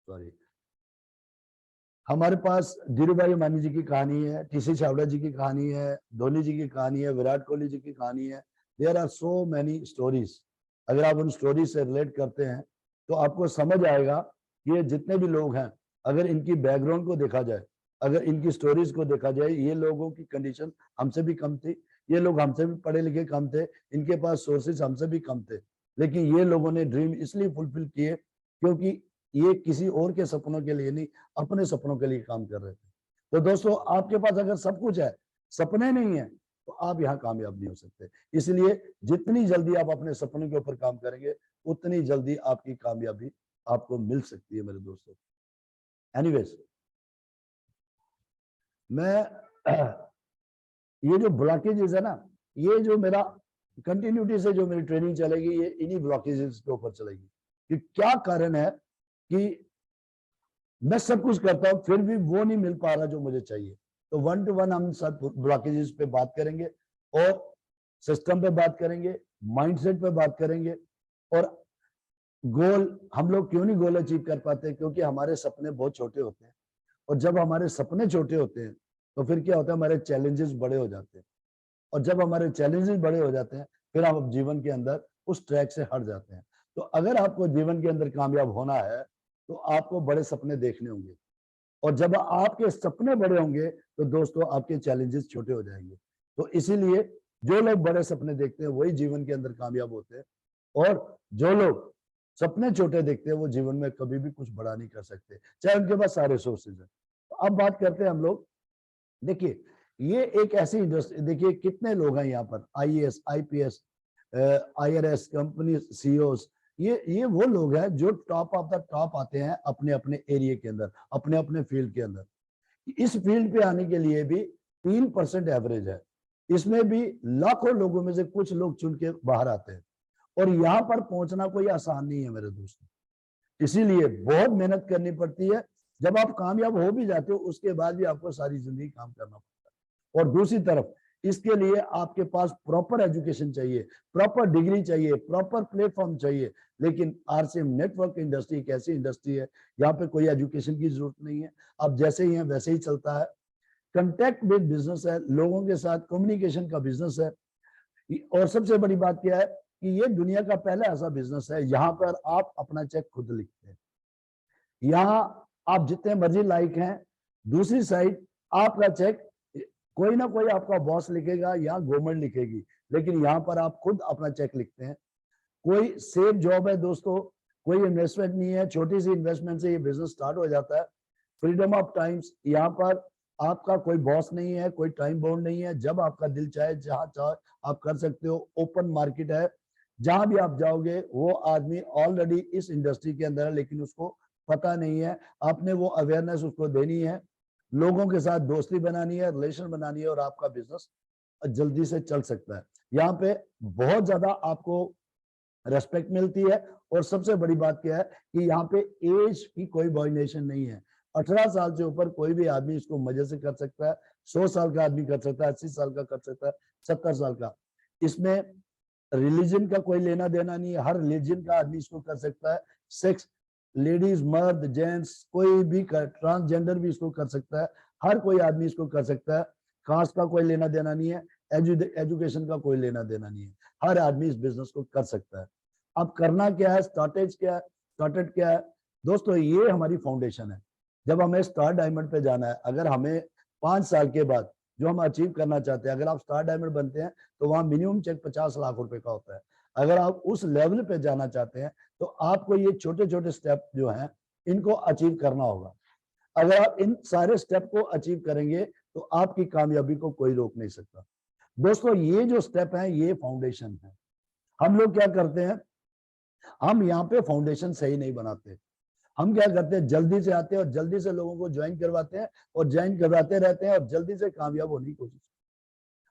Sorry, हमारे पास धीरू भाई अंबानी जी की कहानी है, टीसी चावला जी की कहानी है, धोनी जी की कहानी है, विराट कोहली जी की कहानी है। There are so many stories. अगर आप उन स्टोरीज से रिलेट करते हैं तो आपको समझ आएगा कि ये जितने भी लोग हैं, अगर इनकी बैकग्राउंड को देखा जाए, अगर इनकी स्टोरीज को देखा जाए, ये लोगों की कंडीशन हमसे भी कम थी, ये लोग हमसे भी पढ़े लिखे कम थे, इनके पास सोर्सेज हमसे भी कम थे, लेकिन ये लोगों ने ड्रीम इसलिए फुलफिल किए क्योंकि ये किसी और के सपनों के लिए नहीं, अपने सपनों के लिए काम कर रहे थे। तो दोस्तों, आपके पास अगर सब कुछ है, सपने नहीं है, तो आप यहाँ कामयाब नहीं हो सकते। इसलिए जितनी जल्दी आप अपने सपनों के ऊपर काम करेंगे, उतनी जल्दी आपकी कामयाबी आपको मिल सकती है मेरे दोस्तों। एनीवेज, मैं ये जो ब्लॉकेजेस है ना, ये जो मेरा कंटिन्यूटी से जो मेरी ट्रेनिंग चलेगी, ये इन्हीं ब्लॉकेजेस के ऊपर चलेगी कि क्या कारण है कि मैं सब कुछ करता हूं फिर भी वो नहीं मिल पा रहा जो मुझे चाहिए। तो 1 to 1 हम सब ब्लॉकेजेस पे बात करेंगे और सिस्टम पे बात करेंगे, माइंडसेट पे बात करेंगे, और गोल हम लोग क्यों नहीं गोल अचीव कर पाते, क्योंकि हमारे सपने बहुत छोटे होते हैं। और जब हमारे सपने छोटे होते हैं तो फिर क्या होता है, हमारे चैलेंजेस बड़े हो जाते हैं, और जब हमारे चैलेंजेस बड़े हो जाते हैं फिर हम जीवन के अंदर उस ट्रैक से हट जाते हैं। तो अगर आपको जीवन के अंदर कामयाब होना है तो आपको बड़े सपने देखने होंगे, और जब आपके सपने बड़े होंगे तो दोस्तों आपके चैलेंजेस छोटे हो जाएंगे। तो इसीलिए जो लोग बड़े सपने देखते हैं वही जीवन के अंदर कामयाब होते हैं, और जो लोग सपने छोटे देखते हैं वो जीवन में कभी भी कुछ बड़ा नहीं कर सकते, चाहे उनके पास सारे सोर्सेज हैं। तो अब बात करते हैं हम लोग, देखिए ये एक ऐसी इंडस्ट्री, देखिए कितने लोग हैं यहाँ पर, IAS, IPS, IRS, company CEOs, ये वो लोग हैं जो टॉप ऑफ द टॉप आते हैं अपने अपने एरिया के अंदर, अपने अपने फील्ड के अंदर। इस फील्ड पे आने के लिए भी 3% एवरेज है, इसमें भी लाखों लोगों में से कुछ लोग चुन के बाहर आते हैं, और यहाँ पर पहुंचना कोई आसान नहीं है मेरे दोस्तों। इसीलिए बहुत मेहनत करनी पड़ती है। जब आप कामयाब हो भी जाते हो उसके बाद भी आपको सारी जिंदगी काम करना पड़ता है। और दूसरी तरफ इसके लिए आपके पास प्रॉपर एजुकेशन चाहिए, प्रॉपर डिग्री चाहिए, प्रॉपर प्लेटफॉर्म चाहिए। लेकिन आरसीएम नेटवर्क इंडस्ट्री एक ऐसी इंडस्ट्री है यहाँ पे कोई एजुकेशन की जरूरत नहीं है, अब जैसे ही है वैसे ही चलता है। कंटेक्ट बेस्ड बिजनेस है, लोगों के साथ कम्युनिकेशन का बिजनेस है, और सबसे बड़ी बात क्या है कि ये दुनिया का पहला ऐसा बिजनेस है यहाँ पर आप अपना चेक खुद लिखते हैं। यहाँ आप जितने मर्जी लाइक हैं, दूसरी साइड आपका चेक कोई ना कोई आपका बॉस लिखेगा या गवर्नमेंट लिखेगी, लेकिन यहाँ पर आप खुद अपना चेक लिखते हैं। कोई सेफ जॉब है दोस्तों, कोई इन्वेस्टमेंट नहीं है, छोटी सी इन्वेस्टमेंट से ये बिजनेस स्टार्ट हो जाता है। फ्रीडम ऑफ टाइम्स, यहाँ पर आपका कोई बॉस नहीं है, कोई टाइम बाउंड नहीं है, जब आपका दिल चाहे जहां चाहे आप कर सकते हो। ओपन मार्केट है, जहां भी आप जाओगे वो आदमी ऑलरेडी इस इंडस्ट्री के अंदर है लेकिन उसको पता नहीं है, आपने वो अवेयरनेस उसको देनी है, लोगों के साथ दोस्ती बनानी है, रिलेशन बनानी है, और आपका बिजनेस जल्दी से चल सकता है। यहाँ पे बहुत ज्यादा आपको रेस्पेक्ट मिलती है, और सबसे बड़ी बात क्या है कि यहाँ पे एज की कोई बॉइनेशन नहीं है। 18 साल से ऊपर कोई भी आदमी इसको मजे से कर सकता है, 100 साल का आदमी कर सकता है, 80 साल का कर सकता है, 70 साल का। इसमें रिलीजन का कोई लेना देना नहीं है, हर रिलीजन का आदमी इसको कर सकता है। सेक्स, लेडीज, मर्द, जेंट्स, कोई भी ट्रांसजेंडर भी इसको कर सकता है, हर कोई आदमी इसको कर सकता है। कास्ट का कोई लेना देना नहीं है, एजुकेशन का कोई लेना देना नहीं है, हर आदमी इस बिजनेस को कर सकता है। अब करना क्या है, स्टार्टेज क्या है, स्टार्टेड क्या है दोस्तों, ये हमारी फाउंडेशन है। जब हमें स्टार डायमंड पे जाना है, अगर हमें 5 साल के बाद जो हम अचीव करना चाहते हैं, अगर आप स्टार डायमंड बनते हैं तो वहां मिनिमम चेक 50 लाख रुपए का होता है। अगर आप उस लेवल पे जाना चाहते हैं तो आपको ये छोटे छोटे स्टेप जो हैं इनको अचीव करना होगा। अगर आप इन सारे स्टेप को अचीव करेंगे तो आपकी कामयाबी को कोई रोक नहीं सकता। दोस्तों, ये जो स्टेप है ये फाउंडेशन है। हम लोग क्या करते हैं, हम यहाँ पे फाउंडेशन सही नहीं बनाते। हम क्या करते हैं, जल्दी से आते हैं और जल्दी से लोगों को ज्वाइन करवाते हैं, और ज्वाइन करवाते रहते हैं, और जल्दी से कामयाब होने की कोशिश,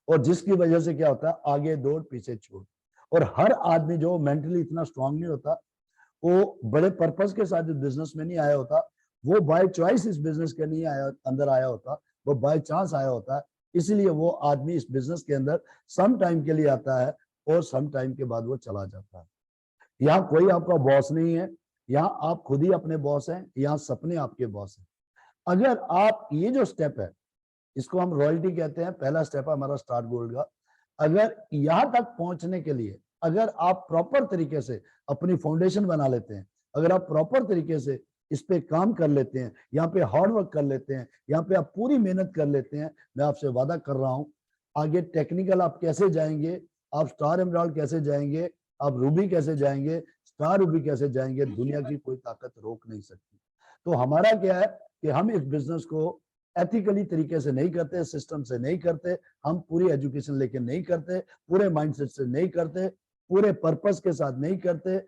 और जिसकी वजह से क्या होता है, आगे दौड़ पीछे छोड़। और हर आदमी जो मेंटली इतना स्ट्रांग नहीं होता, वो बड़े पर्पस के साथ बिजनेस में नहीं आया होता, वो बाय चॉइस इस बिजनेस के नहीं आया, अंदर आया होता, वो बाय चांस आया होता है। इसलिए वो आदमी इस बिजनेस के अंदर सम टाइम के लिए आता है और सम टाइम के बाद वो चला जाता है। यहाँ कोई आपका बॉस नहीं है, यहाँ आप खुद ही अपने बॉस हैं, यहाँ सपने आपके बॉस हैं। अगर आप ये जो स्टेप है, इसको हम रॉयल्टी कहते हैं, पहला स्टेप है हमारा स्टार्ट गोल्ड का। अगर यहाँ तक पहुंचने के लिए अगर आप प्रॉपर तरीके से अपनी फाउंडेशन बना लेते हैं, अगर आप प्रॉपर तरीके से इस पे काम कर लेते हैं, यहाँ पे हार्ड वर्क कर लेते हैं, यहाँ पे आप पूरी मेहनत कर लेते हैं, मैं आपसे वादा कर रहा हूं आगे टेक्निकल आप कैसे जाएंगे, आप स्टार एमराल्ड कैसे जाएंगे, आप रूबी कैसे जाएंगे, स्टार रूबी कैसे जाएंगे, दुनिया की कोई ताकत रोक नहीं सकती। तो हमारा क्या है कि हम इस बिजनेस को एथिकली तरीके से नहीं करते, सिस्टम से नहीं करते, हम पूरी एजुकेशन लेके नहीं करते, पूरे माइंडसेट से नहीं करते, पूरे पर्पस के साथ नहीं करते।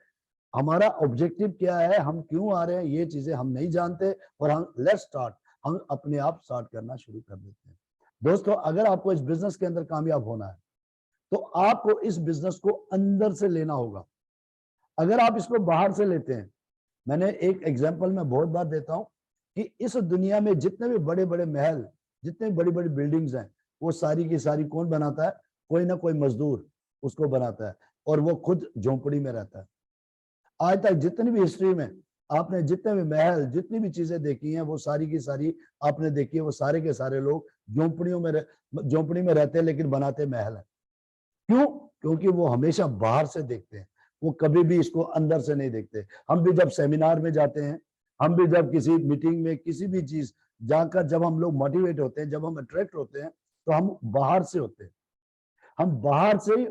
हमारा ऑब्जेक्टिव क्या है, हम क्यों आ रहे हैं, ये चीजें हम नहीं जानते, और हम लेट्स स्टार्ट, हम अपने आप स्टार्ट करना शुरू कर देते हैं। दोस्तों, अगर आपको इस बिजनेस के अंदर कामयाब होना है तो आपको इस बिजनेस को अंदर से लेना होगा। अगर आप इसको बाहर से लेते हैं, मैंने एक एग्जांपल मैं बहुत बार देता हूं कि इस दुनिया में जितने भी बड़े बड़े महल, जितने बड़ी बड़ी बिल्डिंग्स हैं, वो सारी की सारी कौन बनाता है? कोई ना कोई मजदूर उसको बनाता है, और वो खुद झोंपड़ी में रहता है। आज तक जितनी भी हिस्ट्री में आपने जितने भी महल, जितनी भी चीजें देखी हैं, वो सारी की सारी आपने देखी है, वो सारे के सारे लोग झोंपड़ी में रहते हैं, लेकिन बनाते महल है। क्यों? क्योंकि वो हमेशा बाहर से देखते हैं, वो कभी भी इसको अंदर से नहीं देखते। हम भी जब सेमिनार में जाते हैं, हम भी जब किसी मीटिंग में किसी भी चीज जाकर जब हम लोग मोटिवेट होते हैं, जब हम अट्रैक्ट होते हैं, तो हम बाहर से होते हैं, हम बाहर से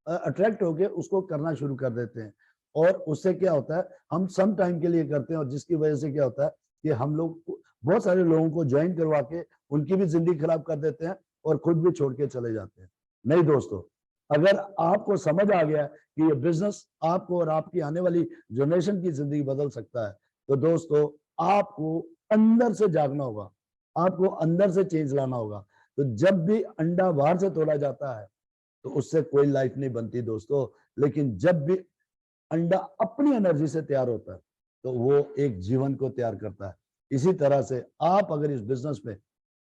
अट्रैक्ट होके उसको करना शुरू कर देते हैं। और उससे क्या होता है, हम सम टाइम के लिए करते हैं, और जिसकी वजह से क्या होता है कि हम लोग बहुत सारे लोगों को ज्वाइन करवा के उनकी भी जिंदगी खराब कर देते हैं और खुद भी छोड़ के चले जाते हैं। नहीं दोस्तों, अगर आपको समझ आ गया कि ये बिजनेस आपको और आपकी आने वाली जनरेशन की जिंदगी बदल सकता है, तो दोस्तों आपको अंदर से जागना होगा, आपको अंदर से चेंज लाना होगा। तो जब भी अंडा बाहर से तोड़ा जाता है तो उससे कोई लाइफ नहीं बनती दोस्तों, लेकिन जब भी अंडा अपनी एनर्जी से तैयार होता है तो वो एक जीवन को तैयार करता है। इसी तरह से आप अगर इस बिजनेस में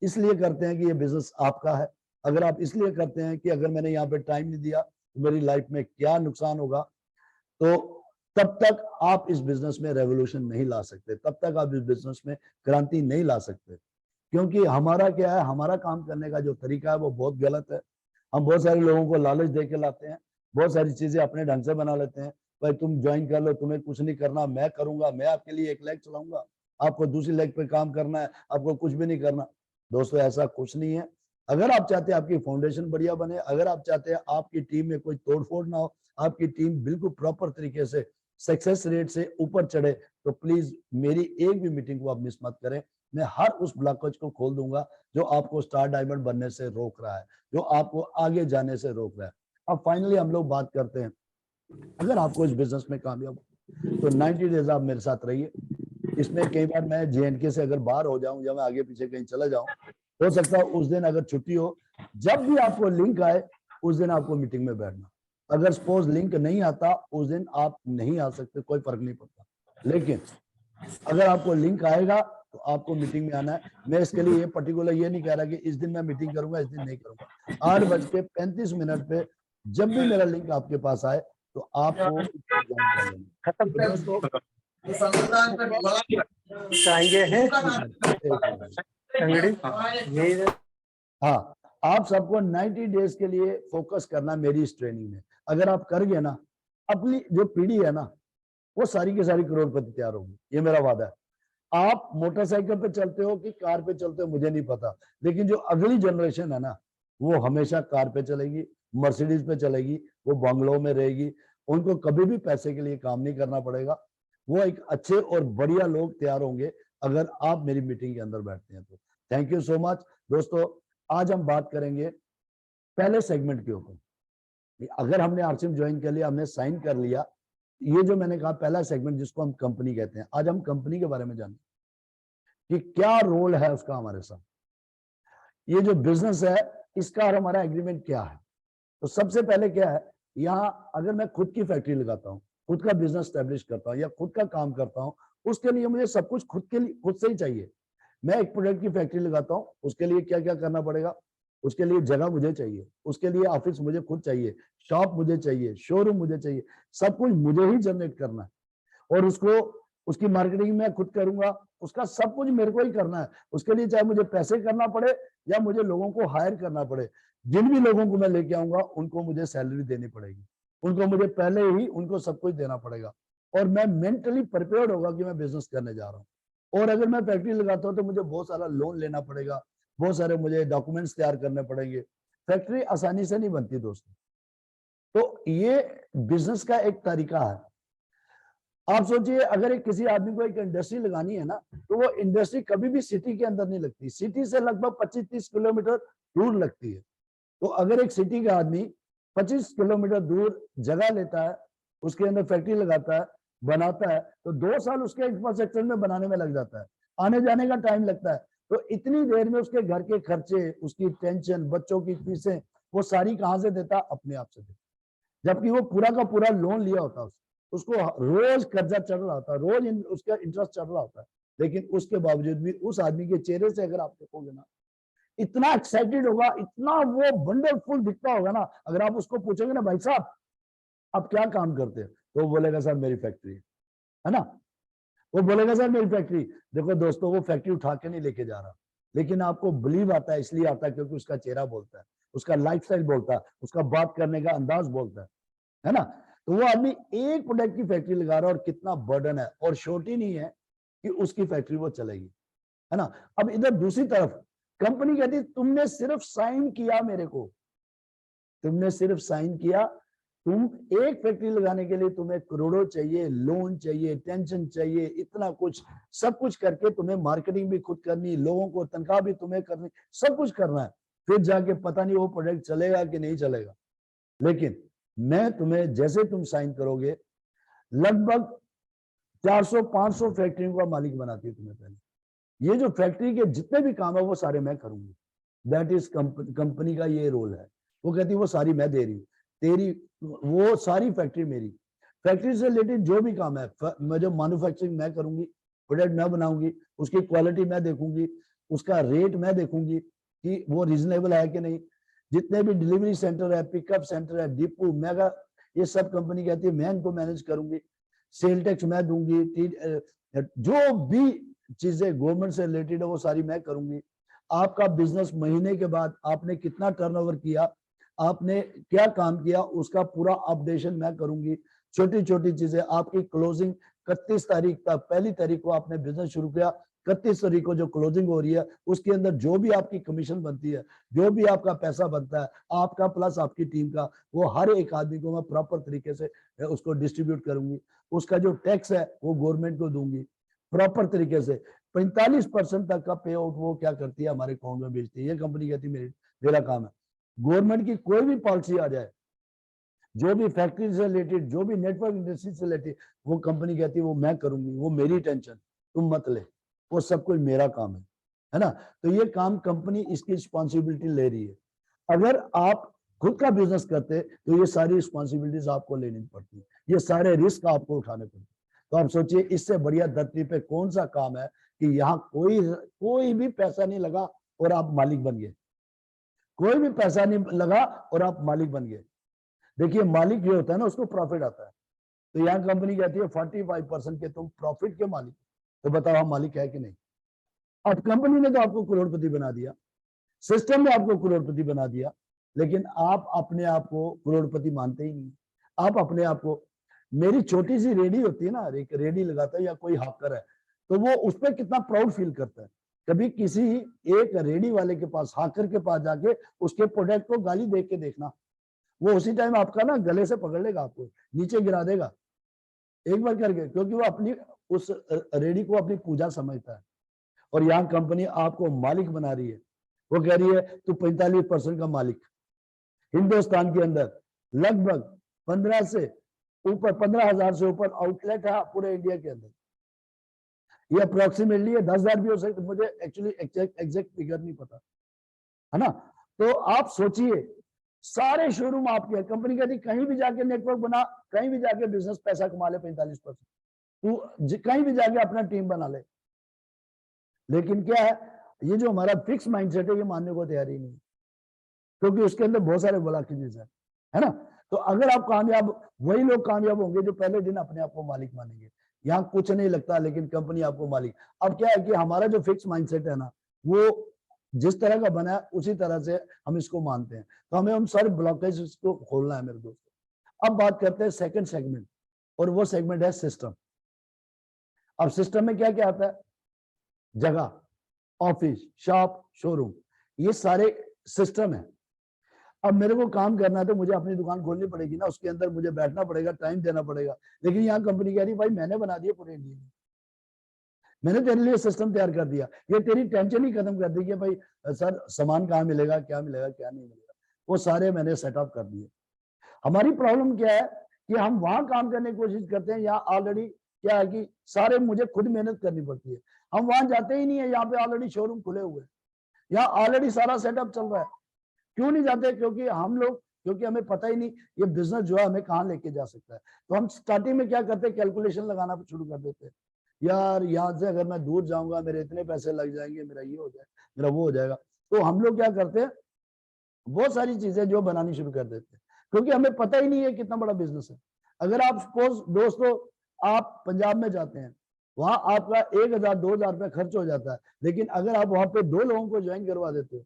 इसलिए करते हैं कि ये बिजनेस आपका है, अगर आप इसलिए करते हैं कि अगर मैंने यहाँ पे टाइम नहीं दिया तो मेरी लाइफ में क्या नुकसान होगा, तो तब तक आप इस बिजनेस में रेवोल्यूशन नहीं ला सकते, तब तक आप इस बिजनेस में क्रांति नहीं ला सकते। क्योंकि हमारा क्या है, हमारा काम करने का जो तरीका है वो बहुत गलत है। हम बहुत सारे लोगों को लालच दे के लाते हैं, बहुत सारी चीजें अपने ढंग से बना लेते हैं। भाई तुम ज्वाइन कर लो, तुम्हें कुछ नहीं करना, मैं करूंगा, मैं आपके लिए एक लेग चलाऊंगा, आपको दूसरी लेग पे काम करना है, आपको कुछ भी नहीं करना। दोस्तों ऐसा कुछ नहीं है। अगर आप चाहते हैं आपकी फाउंडेशन बढ़िया बने, अगर आप चाहते हैं आपकी टीम में कोई तोड़फोड़ ना हो, आपकी टीम बिल्कुल प्रॉपर तरीके से सक्सेस रेट से ऊपर चढ़े, तो प्लीज मेरी एक भी मीटिंग को आप मिस मत करें। मैं हर उस ब्लॉकेज को खोल दूंगा जो आपको स्टार डायमंड बनने से रोक रहा है, जो आपको आगे जाने से रोक रहा है। अब फाइनली हम लोग बात करते हैं, अगर आपको इस बिजनेस में कामयाब तो 90 डेज आप मेरे साथ रहिए। इसमें कई बार मैं JNK से अगर बाहर हो जाऊं या मैं आगे पीछे कहीं चला जाऊं, हो सकता है उस दिन अगर छुट्टी हो, जब भी आपको लिंक आए उस दिन आपको मीटिंग में बैठना। अगर सपोज लिंक नहीं आता उस दिन आप नहीं आ सकते, कोई फर्क नहीं पड़ता, लेकिन अगर आपको लिंक आएगा तो आपको मीटिंग में आना है। मैं इसके लिए ये पर्टिकुलर ये नहीं कह रहा कि इस दिन मैं मीटिंग करूंगा, इस दिन नहीं करूंगा। 8:35 पे जब भी मेरा लिंक आपके पास आए तो आपको ज्वाइन कर लेना। तो दोस्तों हाँ, आप सबको 90 डेज के लिए फोकस करना मेरी इस ट्रेनिंग में। अगर आप कर गए ना, अपनी जो पीढ़ी है ना वो सारी की सारी करोड़पति तैयार होगी, ये मेरा वादा है। आप मोटरसाइकिल पे चलते हो कि कार पे चलते हो मुझे नहीं पता, लेकिन जो अगली जनरेशन है ना वो हमेशा कार पे चलेगी, मर्सिडीज पे चलेगी, वो बंगलों में रहेगी, उनको कभी भी पैसे के लिए काम नहीं करना पड़ेगा। वो एक अच्छे और बढ़िया लोग तैयार होंगे अगर आप मेरी मीटिंग के अंदर बैठते हैं तो। थैंक यू सो मच दोस्तों। आज हम बात करेंगे पहले सेगमेंट के ऊपर। अगर हमने आरसीएम ज्वाइन कर लिया, हमने साइन कर लिया, ये जो मैंने कहा पहला सेगमेंट जिसको हम कंपनी कहते हैं, आज हम कंपनी के बारे में जानें कि क्या रोल है उसका हमारे साथ, ये जो बिजनेस है इसका और हमारा एग्रीमेंट क्या है। तो सबसे पहले क्या है, यहाँ अगर मैं खुद की फैक्ट्री लगाता हूँ, खुद का बिजनेस स्टैब्लिश करता हूँ या खुद का काम करता हूँ, उसके लिए मुझे सब कुछ खुद के लिए खुद से ही चाहिए। मैं एक प्रोडक्ट की फैक्ट्री लगाता हूँ, उसके लिए क्या क्या करना पड़ेगा, उसके लिए जगह मुझे चाहिए, उसके लिए ऑफिस मुझे खुद चाहिए, शॉप मुझे चाहिए, शोरूम मुझे चाहिए, सब कुछ मुझे ही जनरेट करना है। और उसको उसकी मार्केटिंग मैं खुद करूंगा, उसका सब कुछ मेरे को ही करना है। उसके लिए चाहे मुझे पैसे करना पड़े या मुझे लोगों को हायर करना पड़े, जिन भी लोगों को मैं लेके आऊंगा उनको मुझे सैलरी देनी पड़ेगी, उनको मुझे पहले ही उनको सब कुछ देना पड़ेगा, और मैं मेंटली प्रिपेयर्ड होगा कि मैं बिजनेस करने जा रहा हूँ। और अगर मैं फैक्ट्री लगाता हूँ तो मुझे बहुत सारा लोन लेना पड़ेगा, बहुत सारे मुझे डॉक्यूमेंट्स तैयार करने पड़ेंगे। फैक्ट्री आसानी से नहीं बनती दोस्तों। तो ये बिजनेस का एक तरीका है। आप सोचिए, अगर एक किसी आदमी को एक इंडस्ट्री लगानी है ना, तो वो इंडस्ट्री कभी भी सिटी के अंदर नहीं लगती, सिटी से लगभग 25-30 किलोमीटर दूर लगती है। तो अगर एक सिटी का आदमी 25 किलोमीटर दूर जगह लेता है, उसके अंदर फैक्ट्री लगाता है, बनाता है, तो 2 साल उसके इंफ्रास्ट्रक्चर में बनाने में लग जाता है, आने जाने का टाइम लगता है। तो इतनी देर में उसके घर के खर्चे, उसकी टेंशन, बच्चों की फीसें, वो सारी कहां से देता? अपने आप से देता, जबकि वो पूरा का पूरा लोन लिया होता है, उसको रोज कर्जा चढ़ रहा होता है, रोज उसका इंटरेस्ट चढ़ रहा होता है। लेकिन उसके बावजूद भी उस आदमी के चेहरे से अगर आप देखोगे ना, इतना एक्साइटेड होगा, इतना वो वंडरफुल दिखता होगा ना। अगर आप उसको पूछोगे ना, भाई साहब आप क्या काम करते हैं, तो वो बोलेगा सर मेरी फैक्ट्री है ना, वो बोलेगा सर मेरी फैक्ट्री। देखो दोस्तों, वो फैक्ट्री उठा के नहीं लेके जा रहा, लेकिन आपको बिलीव आता है, इसलिए आता है क्योंकि उसका चेहरा बोलता है, उसका लाइफस्टाइल बोलता है, उसका बात करने का अंदाज बोलता है ना। तो वो आदमी एक प्रोडक्ट की फैक्ट्री लगा रहा है, और कितना बर्डन है, और छोटी नहीं है कि उसकी फैक्ट्री वो चलेगी, है ना। अब इधर दूसरी तरफ कंपनी कहती है तुमने सिर्फ साइन किया, मेरे को तुमने सिर्फ साइन किया, तुम एक फैक्ट्री लगाने के लिए तुम्हें करोड़ों चाहिए, लोन चाहिए, टेंशन चाहिए, इतना कुछ, सब कुछ करके तुम्हें मार्केटिंग भी खुद करनी, लोगों को तनख्वाह भी तुम्हें करनी, सब कुछ करना है, फिर जाके पता नहीं वो प्रोडक्ट चलेगा कि नहीं चलेगा। लेकिन मैं तुम्हें, जैसे तुम साइन करोगे, लगभग 400-500 फैक्ट्रियों का मालिक बनाती है तुम्हें पहले। ये जो फैक्ट्री के जितने भी काम है वो सारे मैं करूंगी। दैट इज कंपनी का ये रोल है। वो कहती है वो सारी मैं दे रही हूँ, तेरी वो सारी फैक्ट्री मेरी। फैक्ट्री से रिलेटेड जो भी काम है, मैं जो मैन्युफैक्चरिंग मैं करूंगी, प्रोडक्ट मैं बनाऊंगी, उसकी क्वालिटी मैं देखूंगी, उसका रेट मैं देखूंगी कि वो रीजनेबल है कि नहीं। जितने भी डिलीवरी सेंटर है, पिकअप सेंटर है, डिपो, मेगा, ये सब कंपनी कहती है मैं इनको मैनेज करूंगी। सेल टैक्स मैं दूंगी, जो भी चीजें गवर्नमेंट से रिलेटेड है वो सारी मैं करूंगी। आपका बिजनेस महीने के बाद आपने कितना टर्नओवर किया, आपने क्या काम किया, उसका पूरा अपडेशन मैं करूंगी। छोटी छोटी चीजें, आपकी क्लोजिंग 31 तारीख तक, पहली तारीख को आपने बिजनेस शुरू किया, 31 तारीख को जो क्लोजिंग हो रही है उसके अंदर जो भी आपकी कमीशन बनती है, जो भी आपका पैसा बनता है, आपका प्लस आपकी टीम का, वो हर एक आदमी को मैं प्रॉपर तरीके से उसको डिस्ट्रीब्यूट करूंगी। उसका जो टैक्स है वो गवर्नमेंट को दूंगी प्रॉपर तरीके से। 45% तक का पे आउट वो क्या करती है, हमारे अकाउंट में भेजती है। ये कंपनी कहती है मेरा काम है। गवर्नमेंट की कोई भी पॉलिसी आ जाए, जो भी फैक्ट्री से रिलेटेड, जो भी नेटवर्क इंडस्ट्री से रिलेटेड, वो कंपनी कहती है वो मैं करूंगी, वो मेरी टेंशन, तुम मत ले, वो सब कुछ मेरा काम है ना। तो ये काम कंपनी इसकी रिस्पॉन्सिबिलिटी ले रही है। अगर आप खुद का बिजनेस करते तो ये सारी रिस्पॉन्सिबिलिटीज आपको लेनी पड़ती, ये सारे रिस्क आपको उठाने पड़ते। तो आप सोचिए, इससे बढ़िया धरती पे कौन सा काम है कि यहाँ कोई भी पैसा नहीं लगा और आप मालिक बन गए, कोई भी पैसा नहीं लगा और आप मालिक बन गए। देखिए, मालिक जो होता है ना, उसको प्रॉफिट आता है। तो यहाँ कंपनी कहती है 45% के तुम प्रॉफिट के मालिक। तो बताओ हम मालिक है कि नहीं? अब कंपनी ने तो आपको करोड़पति बना दिया, सिस्टम ने आपको करोड़पति बना दिया, लेकिन आप अपने आप को करोड़पति मानते ही नहीं। आप अपने आप को, मेरी छोटी सी रेडी होती है ना, एक रेडी लगाता है या कोई हाकर है, तो वो उस पर कितना प्राउड फील करता है। कभी किसी एक रेडी वाले के पास, हाकर के पास जाके उसके प्रोडक्ट को गाली दे के देखना, वो उसी टाइम आपका ना गले से पकड़ लेगा, आपको नीचे गिरा देगा एक बार करके, क्योंकि वो अपनी उस रेडी को अपनी पूजा समझता है। और यहाँ कंपनी आपको मालिक बना रही है। वो कह रही है तू 45% का मालिक। हिंदुस्तान के अंदर लगभग 15,000 से ऊपर आउटलेट है पूरे इंडिया के अंदर। ये अप्रोक्सीमेटली 10,000 भी हो सकते, मुझे एक्चुअली एग्जैक्ट फिगर नहीं पता, है ना। तो आप सोचिए, सारे शोरूम आपके, कंपनी कहती कहीं भी जाके नेटवर्क बना, कहीं भी जाके बिजनेस पैसा कमा ले 45%, तू कहीं भी जाके अपना टीम बना ले। लेकिन क्या है, ये जो हमारा फिक्स माइंडसेट है, ये मानने को तैयार ही नहीं, क्योंकि उसके अंदर बहुत सारे ब्लॉकेजेस है ना। तो अगर आप कामयाब, वही लोग कामयाब होंगे जो पहले दिन अपने आप को मालिक मानेंगे। यहाँ कुछ नहीं लगता, लेकिन कंपनी आपको मालिक। अब क्या है कि हमारा जो फिक्स माइंडसेट है ना, वो जिस तरह का बना है उसी तरह से हम इसको मानते हैं। तो हमें उन सारे ब्लॉकेज को खोलना है मेरे दोस्तों। अब बात करते हैं सेकंड सेगमेंट, और वो सेगमेंट है सिस्टम। अब सिस्टम में क्या क्या आता है? जगह, ऑफिस, शॉप, शोरूम, ये सारे सिस्टम है। अब मेरे को काम करना है तो मुझे अपनी दुकान खोलनी पड़ेगी ना, उसके अंदर मुझे बैठना पड़ेगा, टाइम देना पड़ेगा। लेकिन यहाँ कंपनी कह रही भाई मैंने बना दिया पूरे इंडिया में, मैंने तेरे लिए सिस्टम तैयार कर दिया, ये तेरी टेंशन ही खत्म कर दी कि भाई सर सामान कहाँ मिलेगा, क्या मिलेगा, क्या नहीं मिलेगा, वो सारे मैंने सेटअप कर दिए। हमारी प्रॉब्लम क्या है कि हम वहां काम करने की कोशिश करते हैं, यहाँ ऑलरेडी क्या है कि सारे मुझे खुद मेहनत करनी पड़ती है। हम वहां जाते ही नहीं है, यहाँ पे ऑलरेडी शोरूम खुले हुए हैं, यहाँ ऑलरेडी सारा सेटअप चल रहा है। क्यों नहीं जाते? क्योंकि हमें पता ही नहीं ये बिजनेस जो है हमें कहाँ लेके जा सकता है। तो हम स्टार्टिंग में क्या करते हैं, कैलकुलेशन लगाना शुरू कर देते हैं। यार यहाँ से अगर मैं दूर जाऊंगा मेरे इतने पैसे लग जाएंगे, मेरा ये हो जाएगा, मेरा वो हो जाएगा। तो हम लोग क्या करते हैं, बहुत सारी चीजें जो बनानी शुरू कर देते हैं, क्योंकि हमें पता ही नहीं है कितना बड़ा बिजनेस है। अगर आप सपोज दोस्तों आप पंजाब में जाते हैं, वहां आपका 1000 2000 रुपया खर्च हो जाता है, लेकिन अगर आप वहां पे 2 लोगों को ज्वाइन करवा देते हो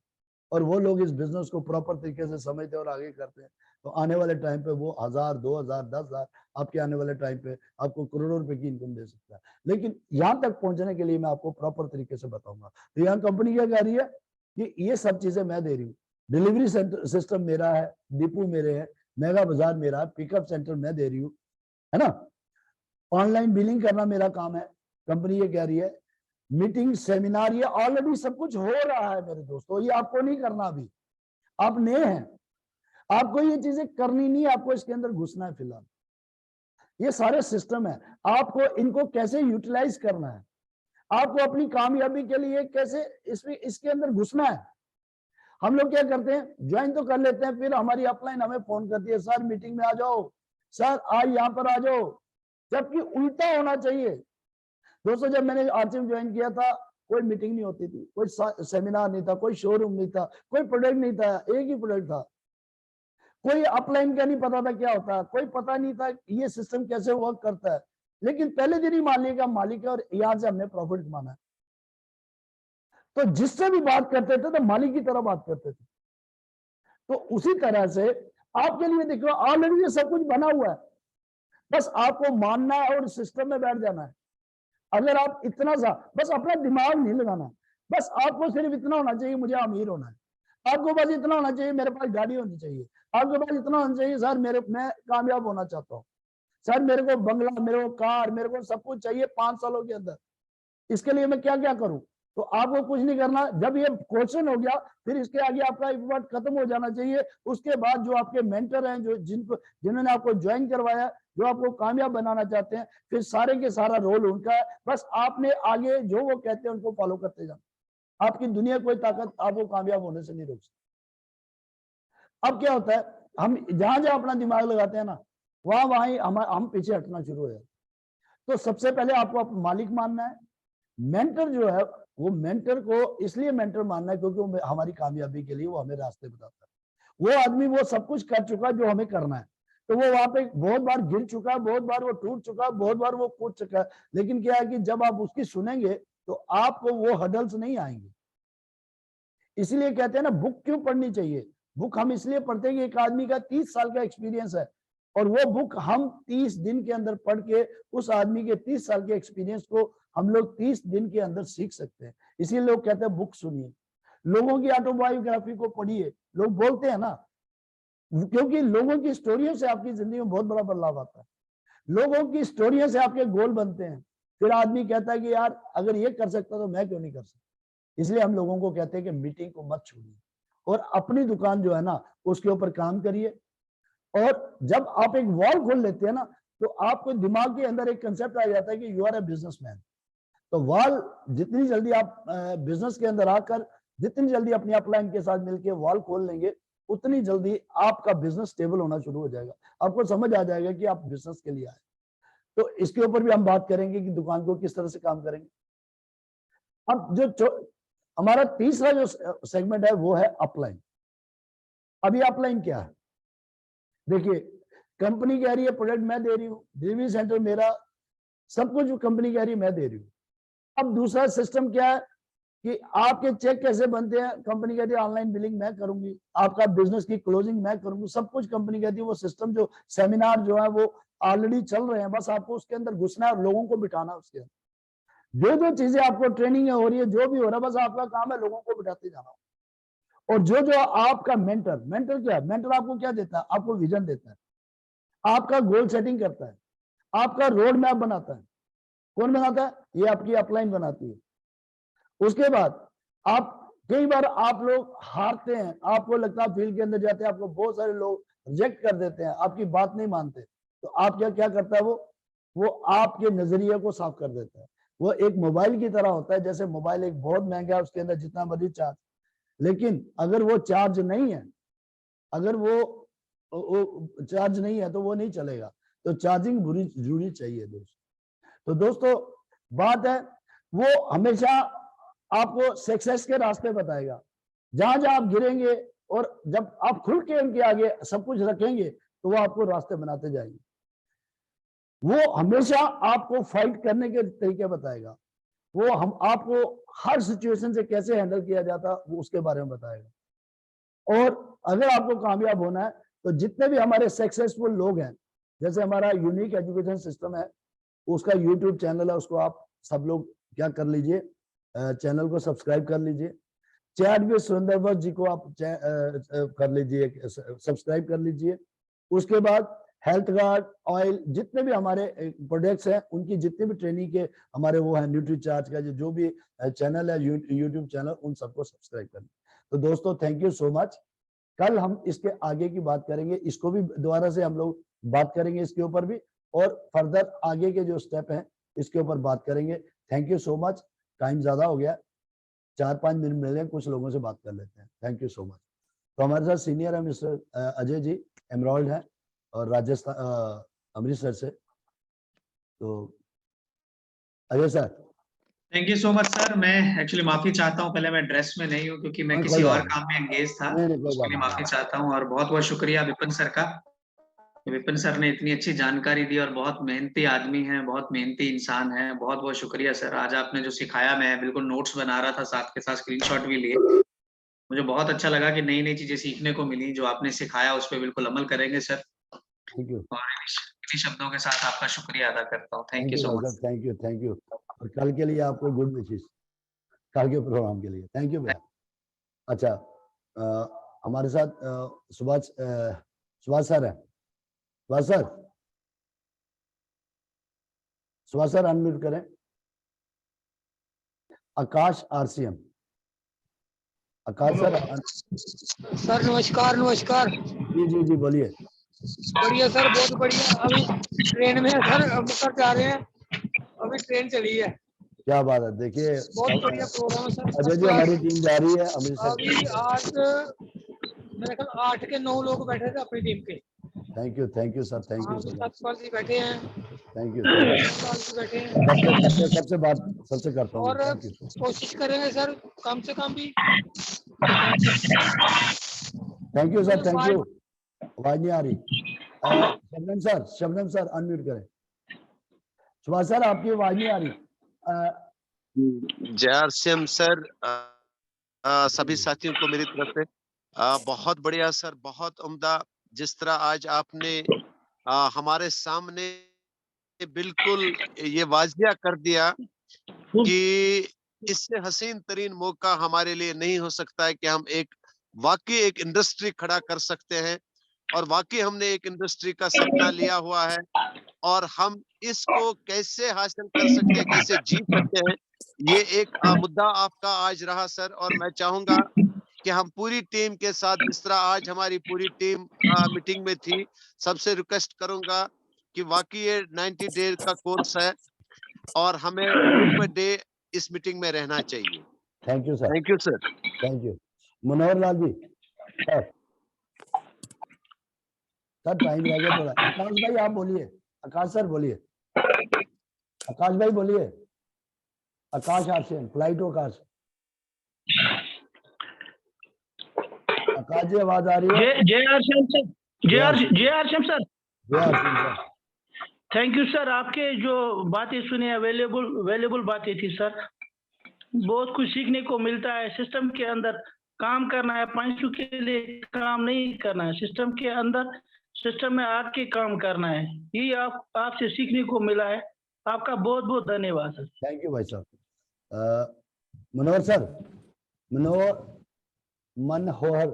और वो लोग इस बिजनेस को प्रॉपर तरीके से समझते और आगे करते हैं, तो आने वाले टाइम पे वो 1000 2000 10,000 आपके आने वाले टाइम पे आपको करोड़ों रुपए की इनकम दे सकता है। लेकिन यहाँ तक पहुंचने के लिए मैं आपको प्रॉपर तरीके से बताऊंगा। तो यहाँ कंपनी क्या कह रही है कि ये सब चीजें मैं दे रही हूँ, डिलीवरी सिस्टम मेरा है, डिपो मेरे है, मेगा बाजार मेरा है, पिकअप सेंटर मैं दे रही हूँ, है ना, ऑनलाइन बिलिंग करना मेरा काम है। कंपनी ये कह रही है मीटिंग सेमिनार, ये ऑलरेडी सब कुछ हो रहा है मेरे दोस्तों, ये आपको नहीं करना। अभी आप नए हैं, आपको ये चीजें करनी नहीं, आपको इसके अंदर घुसना है। फिलहाल ये सारे सिस्टम है, आपको इनको कैसे यूटिलाइज करना है, आपको अपनी कामयाबी के लिए कैसे इसके अंदर घुसना है। हम लोग क्या करते हैं, ज्वाइन तो कर लेते हैं, फिर हमारी अपलाइन हमें फोन करती है, सर मीटिंग में आ जाओ, सर आज यहाँ पर आ जाओ, जबकि उल्टा होना चाहिए। दोस्तों जब मैंने आरसीएम ज्वाइन किया था, कोई मीटिंग नहीं होती थी, कोई सेमिनार नहीं था, कोई शोरूम नहीं था, कोई प्रोडक्ट नहीं था, एक ही प्रोडक्ट था, कोई अपलाइन का नहीं पता था क्या होता है, कोई पता नहीं था ये सिस्टम कैसे वर्क करता है। लेकिन पहले दिन ही मान लिया कि मालिक है और यहाँ से हमने प्रॉफिट कमाना है। तो जिससे भी बात करते थे तो मालिक की तरह बात करते थे। तो उसी तरह से आपके लिए देखो ऑलरेडी ये सब कुछ बना हुआ है, बस आपको मानना है और सिस्टम में बैठ जाना है। अगर आप इतना सा बस अपना दिमाग नहीं लगाना, बस आपको सिर्फ इतना होना चाहिए मुझे अमीर होना है, आपको बस इतना होना चाहिए मेरे पास गाड़ी होनी चाहिए, आपके पास इतना होना चाहिए सर मैं कामयाब होना चाहता हूँ, सर मेरे को बंगला, मेरे को कार, मेरे को सब कुछ चाहिए 5 सालों के अंदर, इसके लिए मैं क्या क्या करूं। तो आपको कुछ नहीं करना, जब ये क्वेश्चन हो गया फिर इसके आगे आपका इफर्ट खत्म हो जाना चाहिए। उसके बाद जो आपके मेंटर हैं, जो जिन्होंने आपको ज्वाइन करवाया, जो आपको कामयाब बनाना चाहते हैं, फिर सारे के सारा रोल उनका है, बस आपने आगे जो वो कहते हैं उनको फॉलो करते जाना। आपकी दुनिया कोई ताकत आपको कामयाब होने से नहीं रोक सकती। अब क्या होता है, हम जहां जहां अपना दिमाग लगाते हैं ना, वहां हम पीछे हटना शुरू हो जाते। तो सबसे पहले आपको मालिक मानना है। मेंटर जो है, वो मेंटर को इसलिए मेंटर मानना है क्योंकि वो हमारी कामयाबी के लिए वो हमें रास्ते बताता है। वो आदमी वो सब कुछ कर चुका जो हमें करना है, तो वो वहां पे बहुत बार गिर चुका, बहुत बार वो टूट चुका, बहुत बार वो कूद चुका। लेकिन क्या है कि जब आप उसकी सुनेंगे तो आपको वो हडल्स नहीं आएंगे। इसलिए कहते हैं ना बुक क्यों पढ़नी चाहिए। बुक हम इसलिए पढ़ते हैं कि एक आदमी का 30 साल का एक्सपीरियंस है, और वो बुक हम 30 दिन के अंदर पढ़ के उस आदमी के 30 साल के एक्सपीरियंस को हम लोग 30 दिन के अंदर सीख सकते हैं। इसीलिए लोग कहते हैं बुक सुनिए, लोगों की ऑटोबायोग्राफी को पढ़िए। लोग बोलते हैं ना, क्योंकि लोगों की स्टोरियों से आपकी जिंदगी में बहुत बड़ा बदलाव आता है, लोगों की स्टोरियों से आपके गोल बनते हैं। फिर आदमी कहता है कि यार अगर ये कर सकता तो मैं क्यों नहीं कर सकता। इसलिए हम लोगों को कहते हैं कि मीटिंग को मत छोड़िए और अपनी दुकान जो है ना उसके ऊपर काम करिए। और जब आप एक वॉल खोल लेते हैं ना, तो आपको दिमाग के अंदर एक कंसेप्ट आ जाता है कि यू आर ए बिजनेसमैन। तो वॉल जितनी जल्दी आप बिजनेस के अंदर आकर जितनी जल्दी अपनी अपलाइन के साथ मिलकर वॉल खोल लेंगे, उतनी जल्दी आपका बिजनेस स्टेबल होना शुरू हो जाएगा। आपको समझ आ जाएगा कि आप बिजनेस के लिए आए। तो इसके ऊपर भी हम बात करेंगे कि दुकान को किस तरह से काम करेंगे। अब जो हमारा तीसरा जो सेगमेंट है वो है अपलाइन। अभी अपलाइन क्या है, देखिए कंपनी कह रही है प्रोडक्ट मैं दे रही हूँ, डिलीवरी सेंटर मेरा, सब कुछ कंपनी कह रही है मैं दे रही हूँ। अब दूसरा सिस्टम क्या है कि आपके चेक कैसे बनते हैं, कंपनी कहती है ऑनलाइन बिलिंग मैं करूंगी, आपका बिजनेस की क्लोजिंग मैं करूंगी, सब कुछ कंपनी कहती है। वो सिस्टम जो सेमिनार जो है वो ऑलरेडी चल रहे हैं, बस आपको उसके अंदर घुसना है और लोगों को बिठाना उसके अंदर। जो जो चीजें आपको ट्रेनिंग हो रही है, जो भी हो रहा है, बस आपका काम है लोगों को बिठाते जाना। और जो जो आपका मेंटर क्या है, मेंटर आपको क्या देता है, आपको विजन देता है, आपका गोल सेटिंग करता है, आपका रोड मैप बनाता है। कौन बनाता है? ये आपकी अपलाइन बनाती है। उसके बाद आप कई बार आप लोग हारते हैं, आपको लगता है फील्ड के अंदर जाते हैं, आपको बहुत सारे लोग रिजेक्ट कर देते हैं, आपकी बात नहीं मानते, तो आप क्या करता है वो आपके नजरिए को साफ कर देता है। वो एक मोबाइल की तरह होता है, जैसे मोबाइल एक बहुत महंगा है, उसके अंदर जितना मर्जी चार्ज, लेकिन अगर वो चार्ज नहीं है, अगर वो चार्ज नहीं है तो वो नहीं चलेगा। तो चार्जिंग जरूरी चाहिए दोस्तों। तो दोस्तों बात है, वो हमेशा आपको सक्सेस के रास्ते बताएगा। जहां जहां आप गिरेंगे और जब आप खुल के उनके आगे सब कुछ रखेंगे तो वो आपको रास्ते बनाते जाएंगे। वो हमेशा आपको फाइट करने के तरीके बताएगा। वो हम आपको हर सिचुएशन से कैसे हैंडल किया जाता वो उसके बारे में बताएगा। और अगर आपको कामयाब होना है तो जितने भी हमारे सक्सेसफुल लोग हैं, जैसे हमारा यूनिक एजुकेशन सिस्टम है, उसका यूट्यूब चैनल है, उसको आप सब लोग क्या कर लीजिए, चैनल को सब्सक्राइब कर लीजिए। चैट भी सुरेंद्र जी को आप कर लीजिए, सब्सक्राइब कर लीजिए। उसके बाद हेल्थ गार्ड ऑयल, जितने भी हमारे प्रोडक्ट्स हैं, उनकी जितने भी ट्रेनिंग के हमारे वो है, न्यूट्री चार्ज का जो भी चैनल है, यूट्यूब चैनल, उन सबको सब्सक्राइब कर। तो दोस्तों थैंक यू सो मच। कल हम इसके आगे की बात करेंगे, इसको भी दोबारा से हम लोग बात करेंगे इसके ऊपर भी, और फर्दर आगे के जो स्टेप हैं इसके ऊपर बात करेंगे। Thank you so much. Time ज्यादा हो गया, 4-5 मिनट मिल रहे हैं, कुछ लोगों से बात कर लेते हैं। Thank you so much. तो हमारे साथ सीनियर है मिस्टर अजय जी, एमराल्ड है और राजस्थान अमृतसर से। तो Ajay sir. Thank you so much sir. मैं एक्चुअली माफी चाहता हूँ, पहले मैं ड्रेस में नहीं हूँ क्योंकि मैं किसी और काम में एंगेज था, उसके लिए माफी चाहता हूँ। और बहुत बहुत शुक्रिया विपिन सर का। विपिन सर ने इतनी अच्छी जानकारी दी और बहुत मेहनती आदमी है, बहुत मेहनती इंसान है। बहुत बहुत शुक्रिया सर। आज आपने जो सिखाया, मैं बिल्कुल नोट्स बना रहा था, साथ के साथ स्क्रीनशॉट भी लिए। मुझे बहुत अच्छा लगा कि नई नई चीजें सीखने को मिली। जो आपने सिखाया उस पर बिल्कुल अमल करेंगे सर। Thank you. और इन्हीं शब्दों के साथ आपका शुक्रिया अदा करता हूँ। Thank you so much. Thank you, thank you. और कल के लिए आपको गुड विशेस, कल के प्रोग्राम के लिए थैंक यू भैया। अच्छा, हमारे साथ सुभाष सर है। सुभाष सर अनम्यूट करें। आकाश आरसीएम, आकाश सर। सर नमस्कार। नमस्कार जी बोलिए। बढ़िया सर, बहुत बढ़िया। अभी ट्रेन में है सर, अब निकल जा रहे हैं, अभी ट्रेन चली है। क्या बात है, देखिए बहुत बढ़िया प्रोग्राम है सर। अजय जी, हमारी टीम जा रही है अमृतसर। अभी आज मेरे ख्याल 8 के 9 लोग बैठे थे अपनी टीम के। Thank you sir, thank you so much. Satpal ji बैठे हैं, थैंक यू बैठे हैं, सबसे करता हूँ। और कोशिश करेंगे सर कम से कम भी। Thank you sir, thank you. आवाज नहीं आ रही। शबनम सर अनम्यूट करें। सुभाष सर आपकी आवाज नहीं आ रही। जय आरसीएम सर, सभी साथियों को मेरी तरफ से बहुत बढ़िया सर, बहुत उम्दा। जिस तरह आज आपने हमारे सामने बिल्कुल ये वाजिया कर दिया कि इससे हसीन तरीन मौका हमारे लिए नहीं हो सकता है कि हम वाकई एक इंडस्ट्री खड़ा कर सकते हैं। और वाकई हमने एक इंडस्ट्री का सपना लिया हुआ है, और हम इसको कैसे हासिल कर सकते हैं, कैसे जीत सकते हैं, ये एक मुद्दा आपका आज रहा सर। और मैं चाहूंगा कि हम पूरी टीम के साथ, जिस तरह आज हमारी पूरी टीम मीटिंग में थी, सबसे रिक्वेस्ट करूंगा कि वाकई ये 90 डे का कोर्स है और हमें डे बाय डे इस मीटिंग में रहना चाहिए। Thank you sir. Thank you sir. Thank you. Manohar Lal ji sir time रह गया थोड़ा। आकाश भाई आप बोलिए। आकाश सर बोलिए। आकाश भाई बोलिए। आकाश आरसीएम फ्लाइट आकाश। आकाश जी आवाज आ रही है? जय आरसीएम सर। जय आरसीएम सर। जय RCM sir. Thank you sir, आपके जो बातें सुनी वैल्यूएबल बातें थी सर। बहुत कुछ सीखने को मिलता है। सिस्टम के अंदर काम करना है, पैसों के लिए काम नहीं करना है, सिस्टम के अंदर सिस्टम में आके काम करना है। ये आपसे सीखने को मिला है। आपका बहुत बहुत धन्यवाद सर। थैंक यू भाई साहब। मनोहर सर, मनोहर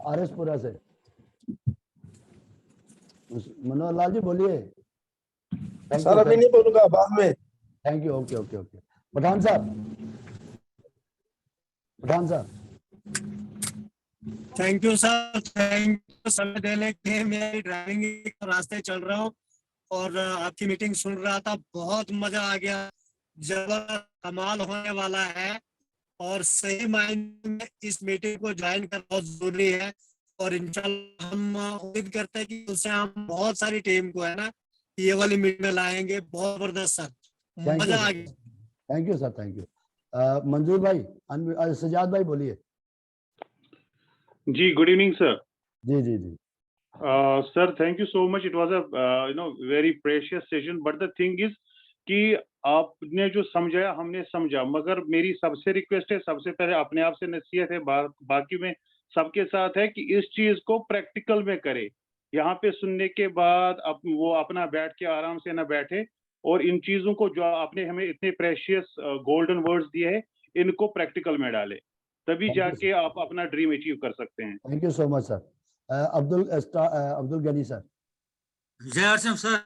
आरएसपुरा से, मनोहर लाल जी बोलिए। सर अभी नहीं बोलूंगा, बाद में। Thank you. Okay okay okay. Pathan साहब, thank you sir, thank you समय देने के। मैं ड्राइविंग के रास्ते चल रहा हूँ और आपकी मीटिंग सुन रहा था, बहुत मजा आ गया। जबरदस्त कमाल होने वाला है और सही मायने में इस मीटिंग को ज्वाइन करना बहुत जरूरी है। और इंशाल्लाह हम उम्मीद करते हैं कि उससे हम बहुत सारी टीम को है ना ये वाली मीटिंग में लाएंगे। बहुत जबरदस्त सर, मजा आ गया। Thank you sir, thank you. Manzoor भाई, सजाद भाई बोलिए। जी, गुड इवनिंग सर। जी जी जी। Sir thank you so much. It was a very precious session, but the thing is कि आपने जो समझाया हमने समझा, मगर मेरी सबसे रिक्वेस्ट है, सबसे पहले अपने आप से नसीहत है, बाकी में सबके साथ है कि इस चीज को प्रैक्टिकल में करे। यहाँ पे सुनने के बाद वो अपना बैठ के आराम से ना बैठे और इन चीजों को जो आपने हमें इतने प्रेशियस गोल्डन वर्ड्स दिए हैं इनको प्रैक्टिकल में डाले, तभी जाके आप अपना ड्रीम अचीव कर सकते हैं। Thank you so much sir. Abdul Gani sir. Jai Harsim sir,